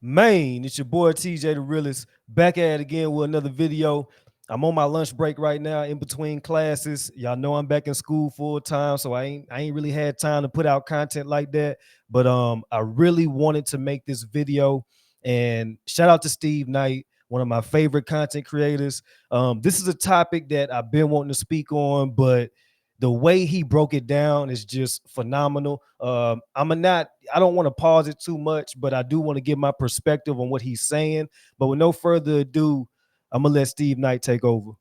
Maine, it's your boy TJ the Realist, back at it again with another video. I'm on my lunch break right now in between classes. Y'all know I'm back in school full time, so I ain't really had time to put out content like that. But I really wanted to make this video, and shout out to Steve Knight, one of my favorite content creators. This is a topic that I've been wanting to speak on, but the way he broke it down is just phenomenal. I don't want to pause it too much, but I do want to give my perspective on what he's saying. But with no further ado, I'm gonna let Steve Knight take over.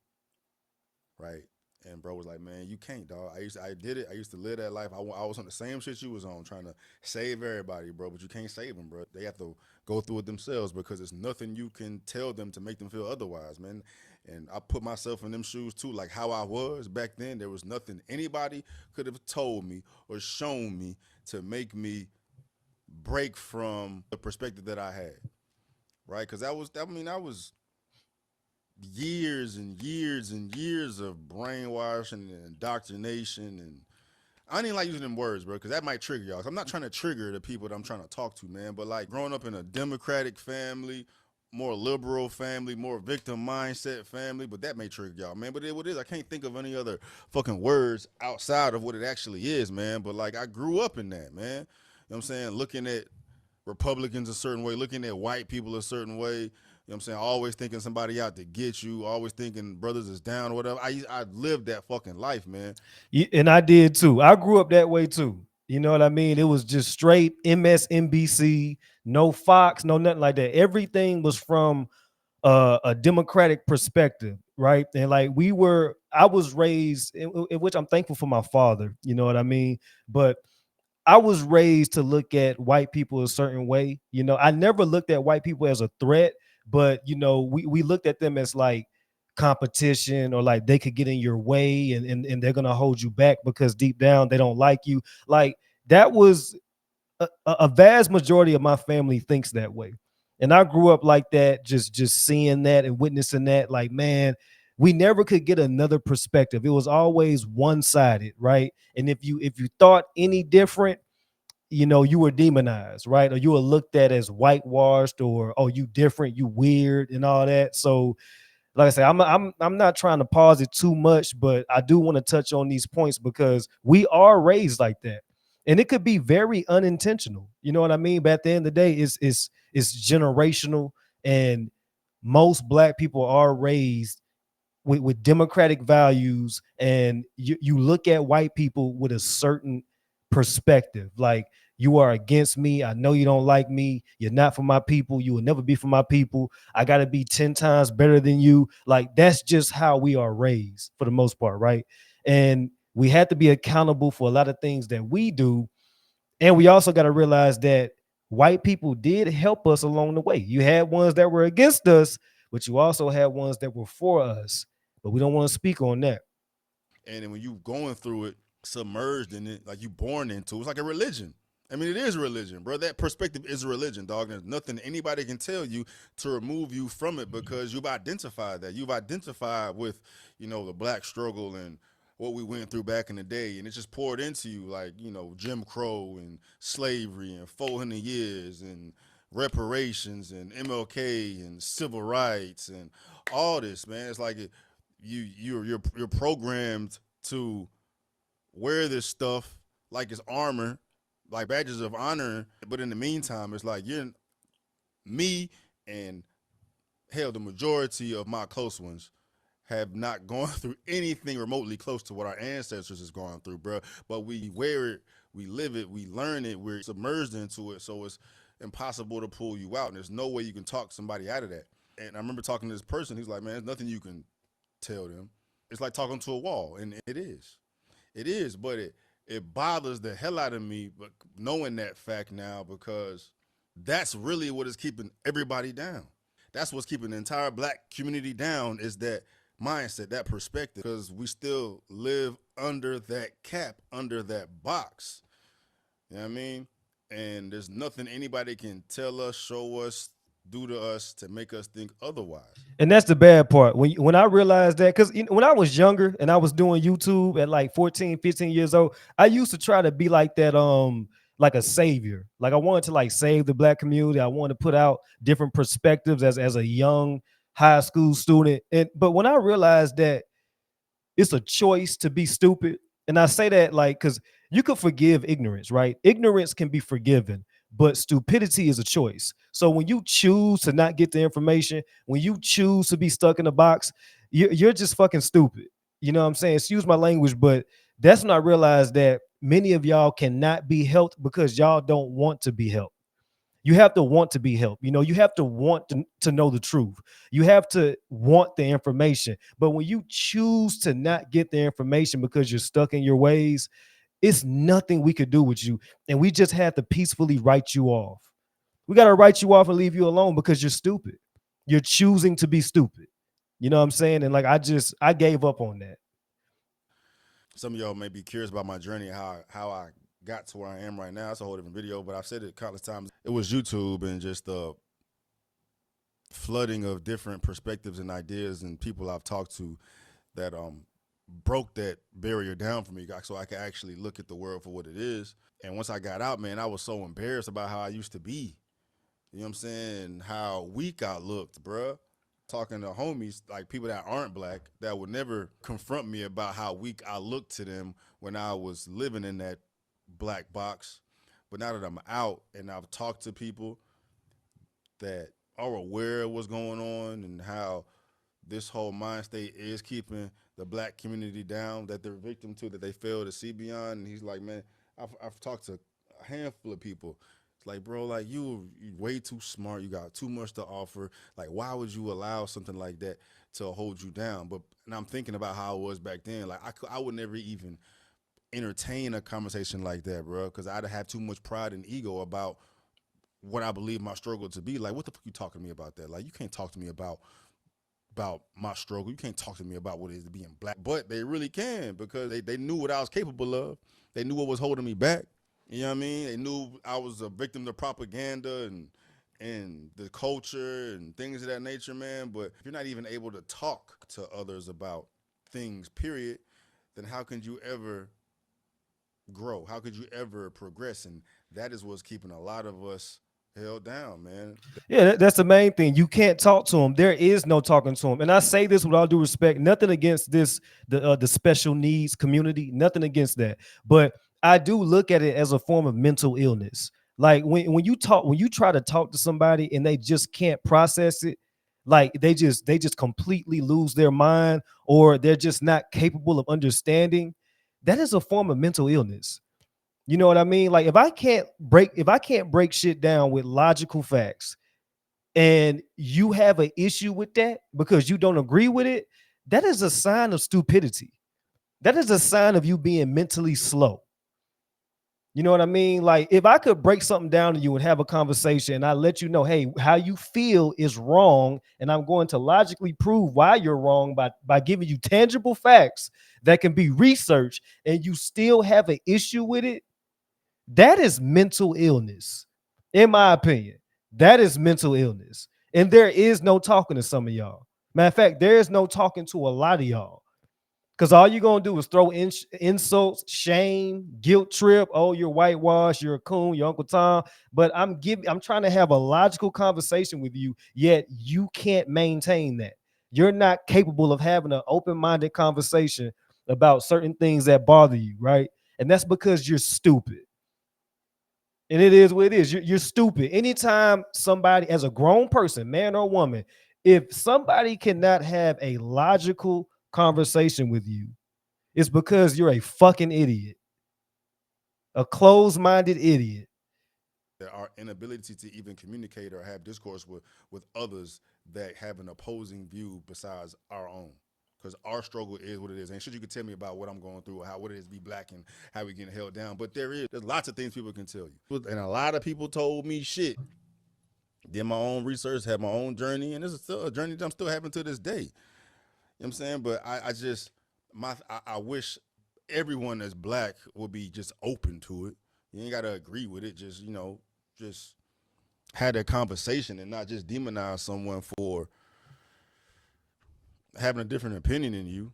Right. And bro was like, man, you can't, dog. I did it. I used to live that life. I was on the same shit you was on, trying to save everybody, bro. But you can't save them, bro. They have to go through it themselves because there's nothing you can tell them to make them feel otherwise, man. And I put myself in them shoes too, like how I was back then. There was nothing anybody could have told me or shown me to make me break from the perspective that I had, right? Because I was years and years and years of brainwashing and indoctrination, and I didn't like using them words, bro, because that might trigger y'all. 'Cause I'm not trying to trigger the people that I'm trying to talk to, man. But like growing up in a Democratic family, more liberal family, more victim mindset family, but that may trigger y'all, man. But what it is, I can't think of any other fucking words outside of what it actually is, man. But like I grew up in that, man. You know what I'm saying? Looking at Republicans a certain way, looking at white people a certain way. You know what I'm saying? Always thinking somebody out to get you, always thinking brothers is down or whatever. I lived that fucking life, man. And I did too. I grew up that way too. You know what I mean? It was just straight MSNBC, no Fox, no nothing like that. Everything was from a democratic perspective, right? And like I was raised, in which I'm thankful for my father. You know what I mean? But I was raised to look at white people a certain way. You know, I never looked at white people as a threat, but we looked at them as like competition, or like they could get in your way, and they're gonna hold you back because deep down they don't like you. Like that was a vast majority of my family thinks that way. And I grew up like that, just seeing that and witnessing that. Like, man, we never could get another perspective. It was always one-sided, right? And if you thought any different, you were demonized, right? Or you were looked at as whitewashed, or oh, you different, you weird, and all that. So, like I said, I'm not trying to pause it too much, but I do want to touch on these points because we are raised like that, and it could be very unintentional. You know what I mean? But at the end of the day, it's generational, and most black people are raised with democratic values, and you look at white people with a certain perspective. Like, you are against me. I know you don't like me. You're not for my people. You will never be for my people. I got to be 10 times better than you. Like, that's just how we are raised for the most part, right? And we have to be accountable for a lot of things that we do. And we also got to realize that white people did help us along the way. You had ones that were against us, but you also had ones that were for us. But we don't want to speak on that. And then when you going through it, submerged in it, like you born into, it's like a religion. I mean, it is a religion, bro. That perspective is a religion, dog. There's nothing anybody can tell you to remove you from it because you've identified that. You've identified with, the black struggle and what we went through back in the day. And it just poured into you like, Jim Crow and slavery and 400 years and reparations and MLK and civil rights and all this, man. It's like you're programmed to wear this stuff like it's armor, like badges of honor. But in the meantime, it's like you're me and hell, the majority of my close ones have not gone through anything remotely close to what our ancestors has gone through, bro. But we wear it, we live it, we learn it, we're submerged into it, so it's impossible to pull you out. And there's no way you can talk somebody out of that. And I remember talking to this person. He's like, man, there's nothing you can tell them. It's like talking to a wall, and it is, but it bothers the hell out of me. But knowing that fact now, because that's really what is keeping everybody down. That's what's keeping the entire black community down is that mindset, that perspective, because we still live under that cap, under that box. You know what I mean? And there's nothing anybody can tell us, show us, do to us to make us think otherwise. And that's the bad part. When I realized that, because when I was younger and I was doing YouTube at like 14, 15 years old, I used to try to be like that. like a savior. Like I wanted to like save the black community. I wanted to put out different perspectives as a young high school student. And but when I realized that it's a choice to be stupid. And I say that like because you could forgive ignorance, right? Ignorance can be forgiven, but stupidity is a choice. So when you choose to not get the information, when you choose to be stuck in a box, you're just fucking stupid. You know what I'm saying? Excuse my language, but that's when I realized that many of y'all cannot be helped because y'all don't want to be helped. You have to want to be helped. You know, you have to want to know the truth. You have to want the information. But when you choose to not get the information because you're stuck in your ways, it's nothing we could do with you. And we just had to peacefully write you off. We got to write you off and leave you alone because you're stupid. You're choosing to be stupid. You know what I'm saying? And like I gave up on that. Some of y'all may be curious about my journey, how I got to where I am right now. That's a whole different video, but I've said it countless times. It was YouTube and just the flooding of different perspectives and ideas and people I've talked to that broke that barrier down for me, so I could actually look at the world for what it is. And once I got out, man, I was so embarrassed about how I used to be. You know what I'm saying? How weak I looked, bruh. Talking to homies, like people that aren't black, that would never confront me about how weak I looked to them when I was living in that black box. But now that I'm out and I've talked to people that are aware of what's going on and how this whole mind state is keeping the black community down, that they're victim to, that they fail to see beyond. And he's like, man, I've talked to a handful of people. It's like, bro, like you way too smart. You got too much to offer. Like, why would you allow something like that to hold you down? But and I'm thinking about how it was back then. Like, I would never even entertain a conversation like that, bro, because I'd have too much pride and ego about what I believe my struggle to be. Like, what the fuck you talking to me about that? Like, you can't talk to me about my struggle. You can't talk to me about what it is to being black. But they really can because they knew what I was capable of. They knew what was holding me back. You know what I mean? They knew I was a victim to propaganda and the culture and things of that nature, man. But if you're not even able to talk to others about things, period, then how can you ever grow? How could you ever progress? And that is what's keeping a lot of us held down, man. Yeah, that's the main thing. You can't talk to them. There is no talking to them. And I say this with all due respect, nothing against the special needs community, nothing against that. But I do look at it as a form of mental illness. Like when you try to talk to somebody and they just can't process it, like they just completely lose their mind or they're just not capable of understanding. That is a form of mental illness. You know what I mean? Like if I can't break shit down with logical facts and you have an issue with that because you don't agree with it, that is a sign of stupidity. That is a sign of you being mentally slow. You know what I mean? Like if I could break something down to you and have a conversation and I let you know, hey, how you feel is wrong, and I'm going to logically prove why you're wrong by giving you tangible facts that can be researched, and you still have an issue with it, that is mental illness. In my opinion, that is mental illness. And there is no talking to some of y'all. Matter of fact, there is no talking to a lot of y'all. Because all you're going to do is throw insults, shame, guilt trip. Oh, you're whitewashed, you're a coon, your Uncle Tom. But I'm trying to have a logical conversation with you, yet you can't maintain that. You're not capable of having an open-minded conversation about certain things that bother you, right? And that's because you're stupid. And it is what it is. You're stupid. Anytime somebody, as a grown person, man or woman, if somebody cannot have a logical conversation with you, it's because you're a fucking idiot, a closed minded idiot. Our inability to even communicate or have discourse with others that have an opposing view besides our own. Because our struggle is what it is. And sure, you could tell me about what I'm going through, or how what it is to be black, and how we getting held down. But there's lots of things people can tell you. And a lot of people told me shit. Did my own research, had my own journey, and this is still a journey that I'm still having to this day. You know what I'm saying? But I just I wish everyone that's black would be just open to it. You ain't gotta agree with it. Just just had that conversation and not just demonize someone for having a different opinion than you.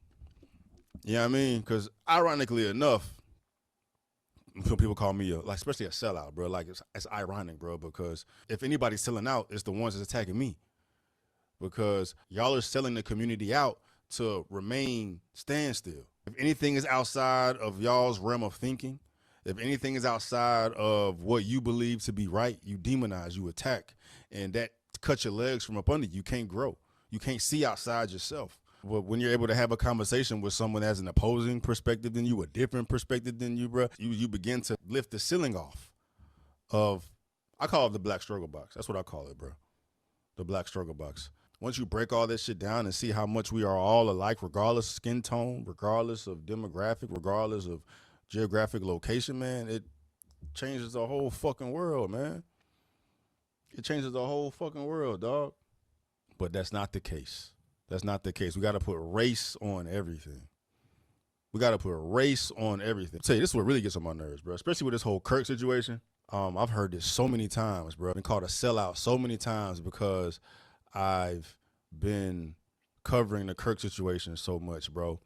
You know what I mean? Because ironically enough, People call me especially a sellout, bro. Like it's ironic, bro, because if anybody's selling out, it's the ones that's attacking me, because y'all are selling the community out to remain standstill. If anything is outside of y'all's realm of thinking, if anything is outside of what you believe to be right, you demonize, you attack, and that cuts your legs from up under you. You can't grow. You can't see outside yourself. But when you're able to have a conversation with someone that has an opposing perspective than you, a different perspective than you, bro, you begin to lift the ceiling off of, I call it the black struggle box. That's what I call it, bro. The black struggle box. Once you break all this shit down and see how much we are all alike, regardless of skin tone, regardless of demographic, regardless of geographic location, man, it changes the whole fucking world, man. It changes the whole fucking world, dog. But that's not the case. That's not the case. We got to put race on everything. We got to put race on everything. I'll tell you, this is what really gets on my nerves, bro. Especially with this whole Kirk situation. I've heard this so many times, bro. I've been called a sellout so many times because I've been covering the Kirk situation so much, bro.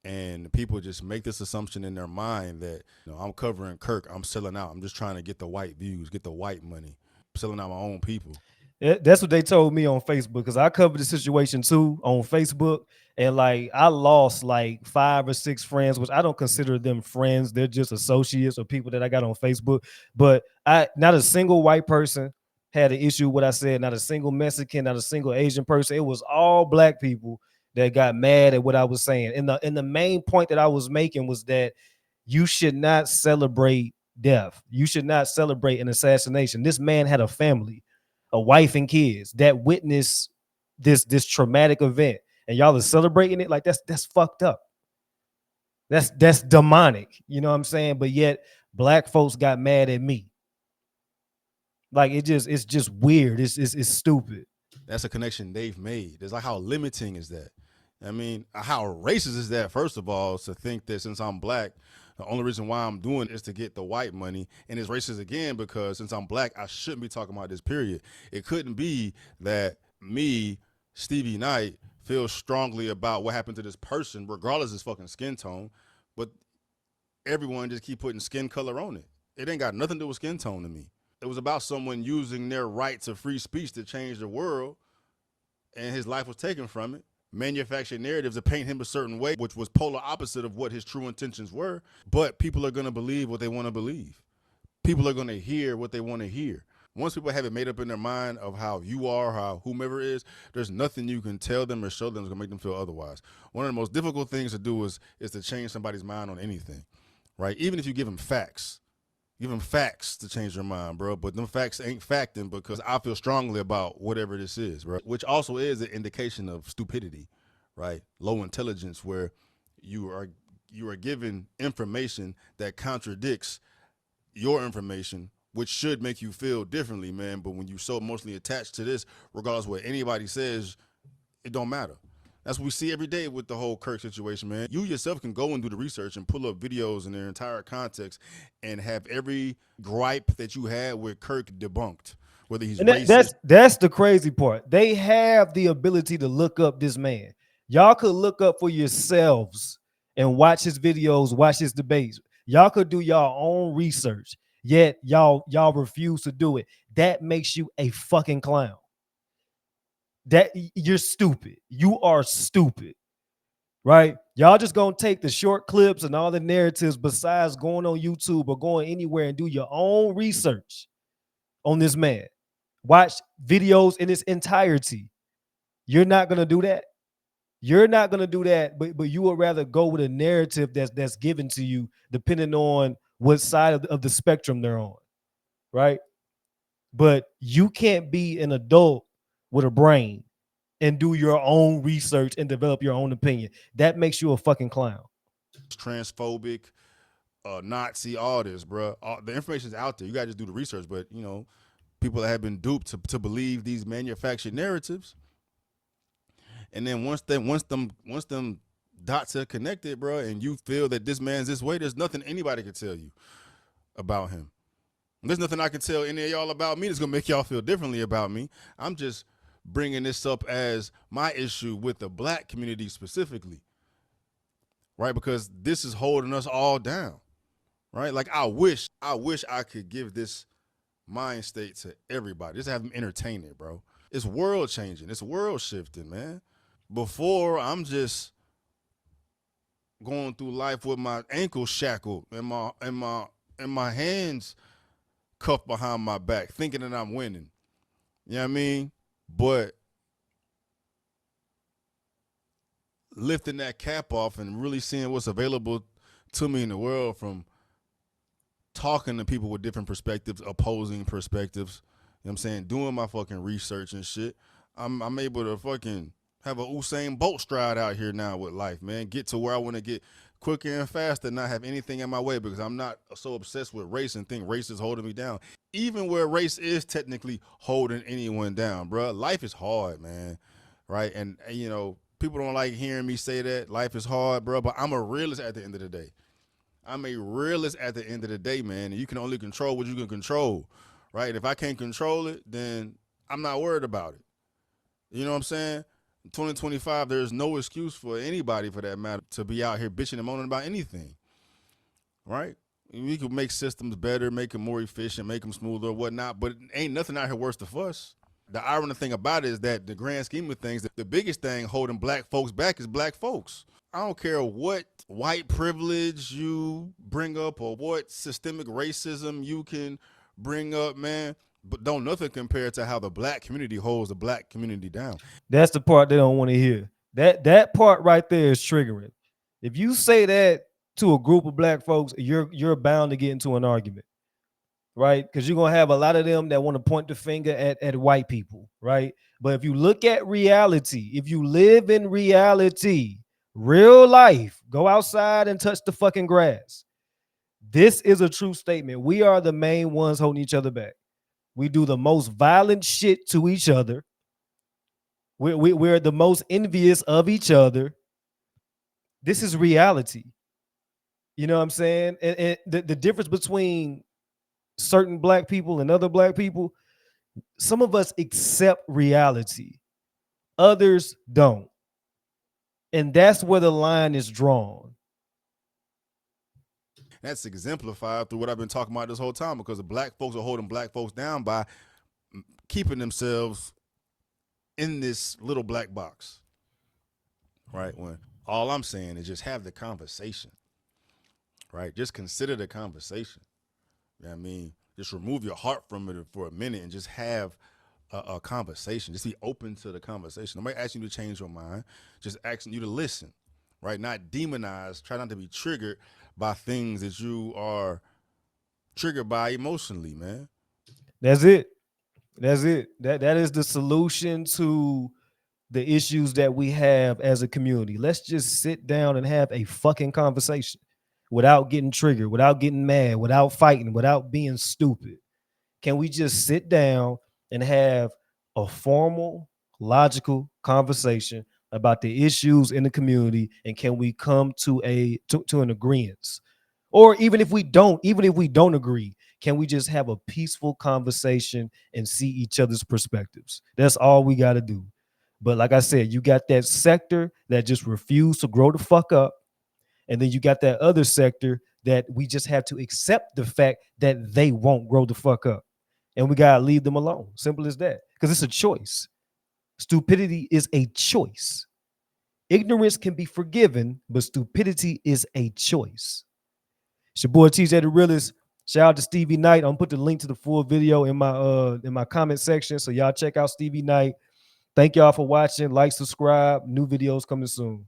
And people just make this assumption in their mind that, I'm covering Kirk, I'm selling out. I'm just trying to get the white views, get the white money, selling out my own people. That's what they told me on Facebook, because I covered the situation too on Facebook, and like I lost like 5 or 6 friends, which I don't consider them friends. They're just associates or people that I got on Facebook. But I not a single white person had an issue with what I said. Not a single Mexican, not a single Asian person. It was all black people that got mad at what I was saying. And the main point that I was making was that you should not celebrate death. You should not celebrate an assassination. This man had a family, a wife and kids that witnessed this traumatic event, and y'all are celebrating it. Like that's fucked up. That's demonic. You know what I'm saying? But yet black folks got mad at me. Like it's just weird. It's stupid. That's a connection they've made. It's like, how limiting is that? I mean, how racist is that, first of all, to think that since I'm black, the only reason why I'm doing it is to get the white money. And it's racist again because since I'm black, I shouldn't be talking about this, period. It couldn't be that me, Stevie Knight, feel strongly about what happened to this person, regardless of his fucking skin tone, but everyone just keep putting skin color on it. It ain't got nothing to do with skin tone to me. It was about someone using their right to free speech to change the world, and his life was taken from it. Manufactured narratives to paint him a certain way, which was polar opposite of what his true intentions were. But people are going to believe what they want to believe. People are going to hear what they want to hear. Once people have it made up in their mind of how you are, how whomever is, there's nothing you can tell them or show them that's going to make them feel otherwise. One of the most difficult things to do is to change somebody's mind on anything, right? Even if you give them facts. Give them facts to change their mind, bro. But them facts ain't facting because I feel strongly about whatever this is, bro. Which also is an indication of stupidity, right? Low intelligence, where you are given information that contradicts your information, which should make you feel differently, man. But when you so emotionally attached to this, regardless of what anybody says, it don't matter. That's what we see every day with the whole Kirk situation, man. You yourself can go and do the research and pull up videos in their entire context and have every gripe that you had with Kirk debunked, whether he's And racist. that's the crazy part. They have the ability to look up this man. Y'all could look up for yourselves and watch his videos, watch his debates. Y'all could do your own research. Yet y'all refuse to do it. That makes you a fucking clown. That you're stupid. You are stupid. Right? Y'all just gonna take the short clips and all the narratives besides going on YouTube or going anywhere and do your own research on this man. Watch videos in its entirety. You're not gonna do that. You're not gonna do that, but you would rather go with a narrative that's given to you depending on what side of the spectrum they're on, right? But you can't be an adult with a brain and do your own research and develop your own opinion. That makes you a fucking clown. Transphobic, Nazi, all this, bro. The information's out there. You got to just do the research. But, people that have been duped to believe these manufactured narratives. And then once them dots are connected, bro, and you feel that this man's this way, there's nothing anybody can tell you about him. There's nothing I can tell any of y'all about me that's going to make y'all feel differently about me. I'm just bringing this up as my issue with the black community specifically, right? Because this is holding us all down. right? Like I wish I could give this mind state to everybody. Just have them entertain it, bro. It's world changing. It's world shifting, man. Before I'm just going through life with my ankles shackled and my hands cuffed behind my back, thinking that I'm winning. You know what I mean? But lifting that cap off and really seeing what's available to me in the world, from talking to people with different perspectives, opposing perspectives, you know what I'm saying, doing my fucking research and shit, I'm able to fucking have a Usain Bolt stride out here now with life, man. Get to where I want to get quicker and faster, not have anything in my way, because I'm not so obsessed with race and think race is holding me down. Even where race is technically holding anyone down, bro. Life is hard, man. Right? And you know, people don't like hearing me say that. Life is hard, bro, but I'm a realist at the end of the day. I'm a realist at the end of the day, man. And you can only control what you can control, right? If I can't control it, then I'm not worried about it. You know what I'm saying? 2025, there's no excuse for anybody, for that matter, to be out here bitching and moaning about anything, right? We could make systems better, make them more efficient, make them smoother, or whatnot, but ain't nothing out here worse to fuss. The ironic thing about it is that the grand scheme of things, the biggest thing holding black folks back is black folks. I don't care what white privilege you bring up or what systemic racism you can bring up, man. But don't nothing compare to how the black community holds the black community down. That's the part they don't want to hear. That part right there is triggering. If you say that to a group of black folks, you're bound to get into an argument, right? Because you're gonna have a lot of them that want to point the finger at white people, right? But if you look at reality, if you live in reality, real life, go outside and touch the fucking grass. This is a true statement. We are the main ones holding each other back. We do the most violent shit to each other. We're the most envious of each other. This is reality. You know what I'm saying? And the difference between certain black people and other black people, some of us accept reality, others don't. And that's where the line is drawn. That's exemplified through what I've been talking about this whole time, because the black folks are holding black folks down by keeping themselves in this little black box, right? When all I'm saying is just have the conversation, right? Just consider the conversation. You know what I mean? Just remove your heart from it for a minute and just have a conversation. Just be open to the conversation. Nobody asking you to change your mind, just asking you to listen, right? Not demonize, try not to be triggered by things that you are triggered by emotionally, man. That's it. That's it. That is the solution to the issues that we have as a community. Let's just sit down and have a fucking conversation without getting triggered, without getting mad, without fighting, without being stupid. Can we just sit down and have a formal, logical conversation about the issues in the community, and can we come to an agreement? Or even if we don't agree, can we just have a peaceful conversation and see each other's perspectives? That's all we got to do. But like I said, you got that sector that just refused to grow the fuck up. And then you got that other sector that we just have to accept the fact that they won't grow the fuck up. And we got to leave them alone. Simple as that. Because it's a choice. Stupidity is a choice. Ignorance can be forgiven, but stupidity is a choice. It's your boy TJ the Realist. Shout out to Stevie Knight. I'm gonna put the link to the full video in my comment section. So y'all check out Stevie Knight. Thank y'all for watching. Like, subscribe. New videos coming soon.